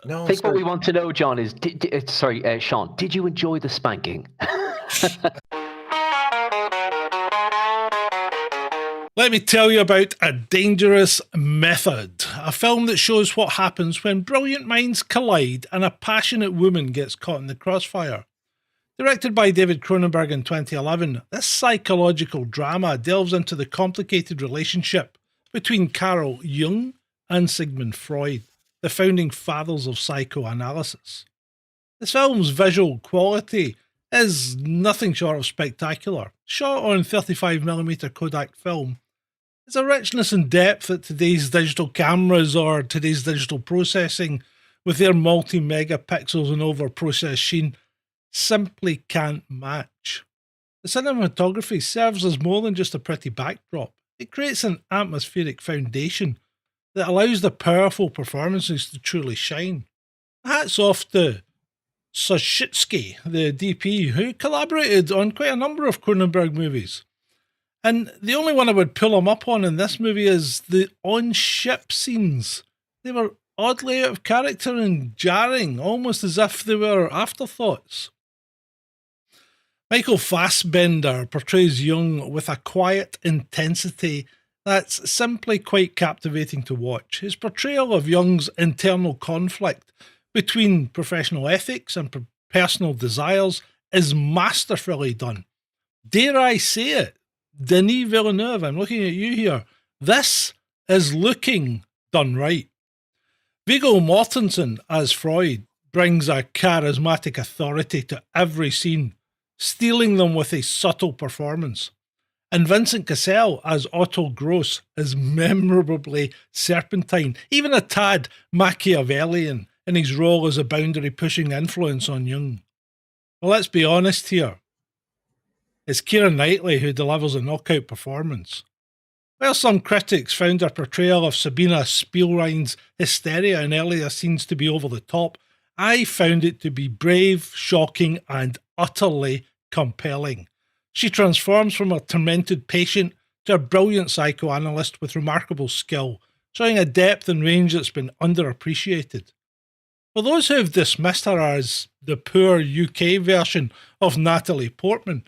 No, I think what we want to know, John, is Sean, did you enjoy the spanking? Let me tell you about A Dangerous Method, a film that shows what happens when brilliant minds collide and a passionate woman gets caught in the crossfire. Directed by David Cronenberg in 2011, this psychological drama delves into the complicated relationship between Carl Jung and Sigmund Freud, the founding fathers of psychoanalysis. This film's visual quality is nothing short of spectacular. Shot on 35mm Kodak film, it's a richness and depth that today's digital cameras or today's digital processing with their multi-megapixels and over-processed sheen simply can't match. The cinematography serves as more than just a pretty backdrop. It creates an atmospheric foundation that allows the powerful performances to truly shine. Hats off to Sushitsky, the DP, who collaborated on quite a number of Cronenberg movies. And the only one I would pull him up on in this movie is the on-ship scenes. They were oddly out of character and jarring, almost as if they were afterthoughts. Michael Fassbender portrays Jung with a quiet intensity that's simply quite captivating to watch. His portrayal of Jung's internal conflict between professional ethics and personal desires is masterfully done. Dare I say it, Denis Villeneuve, I'm looking at you here. This is looking done right. Viggo Mortensen as Freud brings a charismatic authority to every scene, stealing them with a subtle performance. And Vincent Cassel as Otto Gross is memorably serpentine, even a tad Machiavellian in his role as a boundary-pushing influence on Jung. Well, let's be honest here. It's Keira Knightley who delivers a knockout performance. While some critics found her portrayal of Sabina Spielrein's hysteria in earlier scenes to be over the top, I found it to be brave, shocking, and utterly compelling. She transforms from a tormented patient to a brilliant psychoanalyst with remarkable skill, showing a depth and range that's been underappreciated. For those who have dismissed her as the poor UK version of Natalie Portman,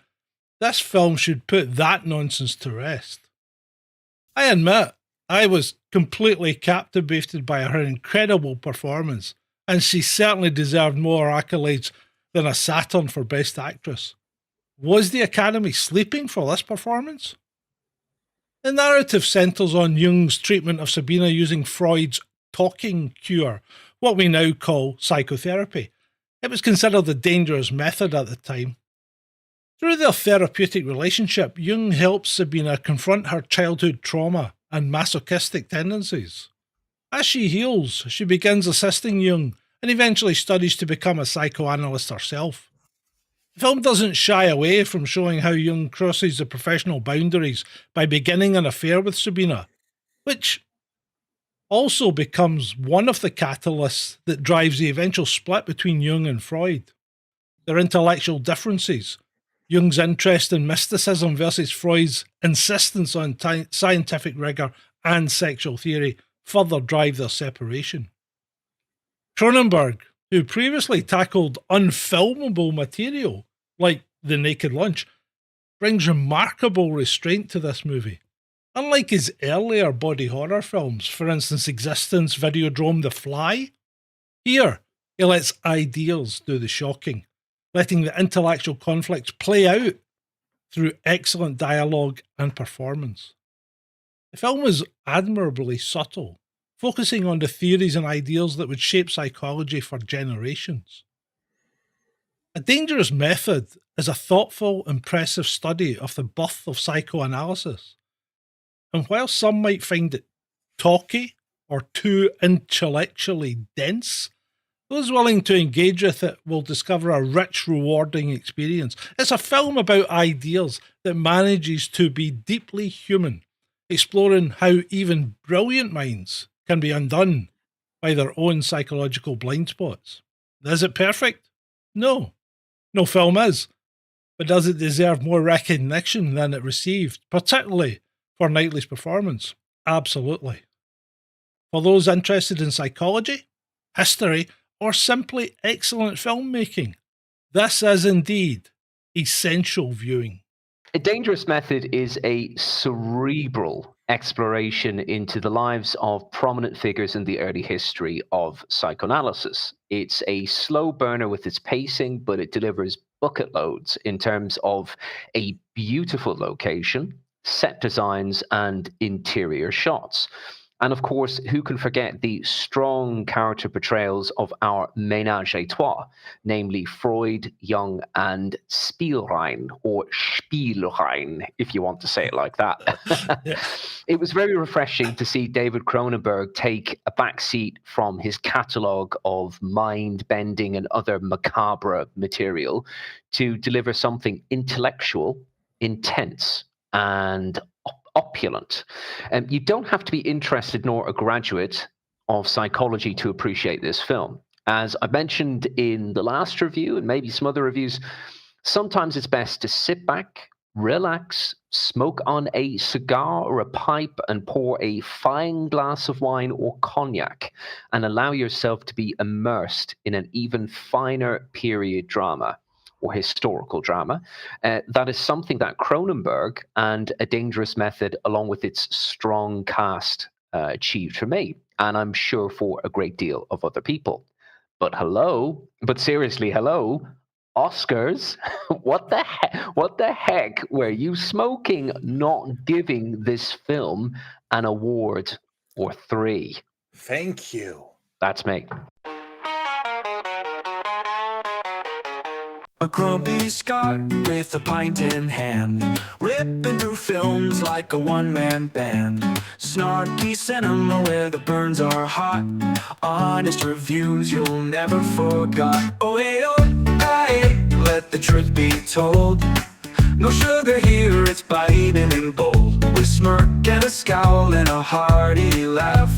this film should put that nonsense to rest. I admit, I was completely captivated by her incredible performance, and she certainly deserved more accolades than a Saturn for Best Actress. Was the Academy sleeping for this performance? The narrative centres on Jung's treatment of Sabina using Freud's talking cure, what we now call psychotherapy. It was considered a dangerous method at the time. Through their therapeutic relationship, Jung helps Sabina confront her childhood trauma and masochistic tendencies. As she heals, she begins assisting Jung and eventually studies to become a psychoanalyst herself. The film doesn't shy away from showing how Jung crosses the professional boundaries by beginning an affair with Sabina, which also becomes one of the catalysts that drives the eventual split between Jung and Freud. Their intellectual differences, Jung's interest in mysticism versus Freud's insistence on scientific rigour and sexual theory, further drive their separation. Cronenberg, who previously tackled unfilmable material like The Naked Lunch, brings remarkable restraint to this movie. Unlike his earlier body horror films, for instance Existence, Videodrome, The Fly, here he lets ideas do the shocking, letting the intellectual conflicts play out through excellent dialogue and performance. The film is admirably subtle, focusing on the theories and ideals that would shape psychology for generations. A Dangerous Method is a thoughtful, impressive study of the birth of psychoanalysis. And while some might find it talky or too intellectually dense, those willing to engage with it will discover a rich, rewarding experience. It's a film about ideas that manages to be deeply human, exploring how even brilliant minds can be undone by their own psychological blind spots. Is it perfect? No. No film is. But does it deserve more recognition than it received, particularly for Knightley's performance? Absolutely. For those interested in psychology, history, or simply excellent filmmaking. This is indeed essential viewing. A Dangerous Method is a cerebral exploration into the lives of prominent figures in the early history of psychoanalysis. It's a slow burner with its pacing, but it delivers bucket loads in terms of a beautiful location, set designs, and interior shots. And of course, who can forget the strong character portrayals of our ménage à trois, namely Freud, Jung, and Spielrein, or Spielrein, if you want to say it like that. Yeah. It was very refreshing to see David Cronenberg take a backseat from his catalogue of mind-bending and other macabre material to deliver something intellectual, intense, and opulent. You don't have to be interested nor a graduate of psychology to appreciate this film. As I mentioned in the last review, and maybe some other reviews, sometimes it's best to sit back, relax, smoke on a cigar or a pipe, and pour a fine glass of wine or cognac, and allow yourself to be immersed in an even finer period drama or historical drama. That is something that Cronenberg and A Dangerous Method, along with its strong cast, achieved for me, and I'm sure for a great deal of other people. But seriously, hello, Oscars, what the heck were you smoking not giving this film an award or 3? Thank you. That's me. A grumpy Scot with a pint in hand, ripping through films like a one-man band. Snarky cinema where the burns are hot, honest reviews you'll never forgot. Oh hey, oh hey, let the truth be told. No sugar here, it's biting and bold. With smirk and a scowl and a hearty laugh,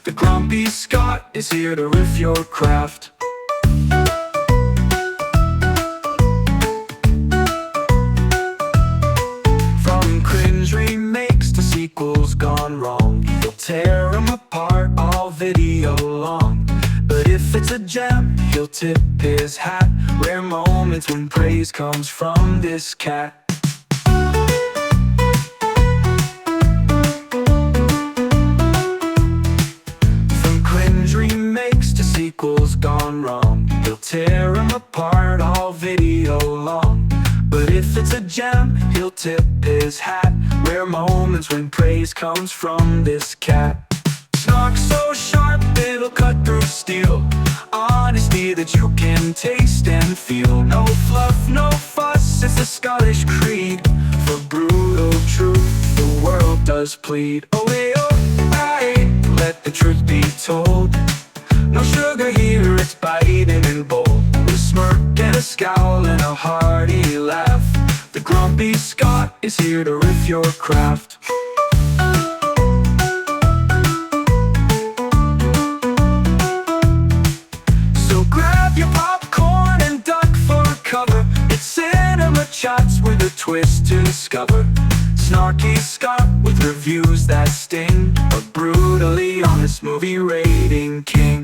the grumpy Scot is here to riff your craft. Remakes to sequels gone wrong, he'll tear them apart all video long. But if it's a gem, he'll tip his hat. Rare moments when praise comes from this cat. From cringe remakes to sequels gone wrong, he'll tear them apart all video long. But if it's a gem, he'll tip his hat. Rare moments when praise comes from this cat. Snark so sharp it'll cut through steel. Honesty that you can taste and feel. No fluff, no fuss, it's the Scottish creed. For brutal truth, the world does plead. Oh hey, oh hey, let the truth be told. No sugar here, it's biting and bold. With smirk and a scowl and a hearty laugh, the grumpy Scot is here to riff your craft. So grab your popcorn and duck for cover. It's cinema chats with a twist to discover. Snarky Scot with reviews that sting, a brutally honest movie rating king.